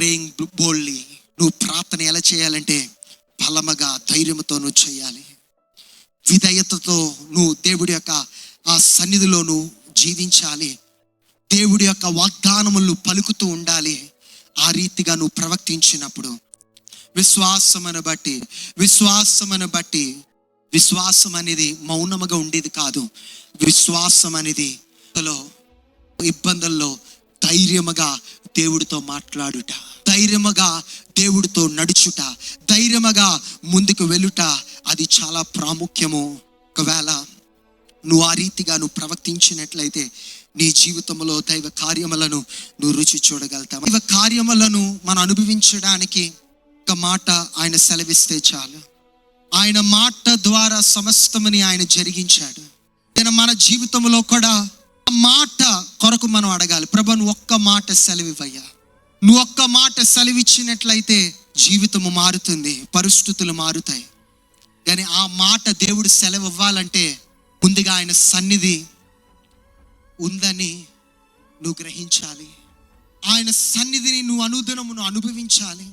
Praying boldly. నువ్వు ప్రార్థన ఎలా చేయాలంటే బలముగా, ధైర్యంతో నువ్వు చేయాలి. విధేయతతో నువ్వు దేవుడి యొక్క ఆ సన్నిధిలో నువ్వు జీవించాలి. దేవుడి యొక్క వాగ్దానములు పలుకుతూ ఉండాలి. ఆ రీతిగా నువ్వు ప్రవర్తించినప్పుడు విశ్వాసం అనేది మౌనముగా ఉండేది కాదు. విశ్వాసం అనేది ఇబ్బందుల్లో ధైర్యముగా దేవుడితో మాట్లాడుట, ధైర్యముగా దేవుడితో నడుచుట, ధైర్యముగా ముందుకు వెళ్ళుట, అది చాలా ప్రాముఖ్యము. ఒకవేళ నువ్వు ఆ రీతిగా నువ్వు ప్రవర్తించినట్లయితే నీ జీవితంలో దైవ కార్యములను నువ్వు రుచి చూడగలుగుతావు. దైవ కార్యములను మనం అనుభవించడానికి ఒక మాట ఆయన సెలవిస్తే చాలు. ఆయన మాట ద్వారా సమస్తముని ఆయన జరిగించాడు. మన జీవితంలో కూడా ఆ మాట కొరకు మనం అడగాలి. ప్రభు, నువ్వు ఒక్క మాట సెలవివయ్యా. నువ్వు ఒక్క మాట సెలవిచ్చినట్లయితే జీవితము మారుతుంది, పరిస్థితులు మారుతాయి. కానీ ఆ మాట దేవుడు సెలవు ఇవ్వాలంటే ముందుగా ఆయన సన్నిధి ఉందని నువ్వు గ్రహించాలి. ఆయన సన్నిధిని నువ్వు అనుదినము అనుభవించాలి.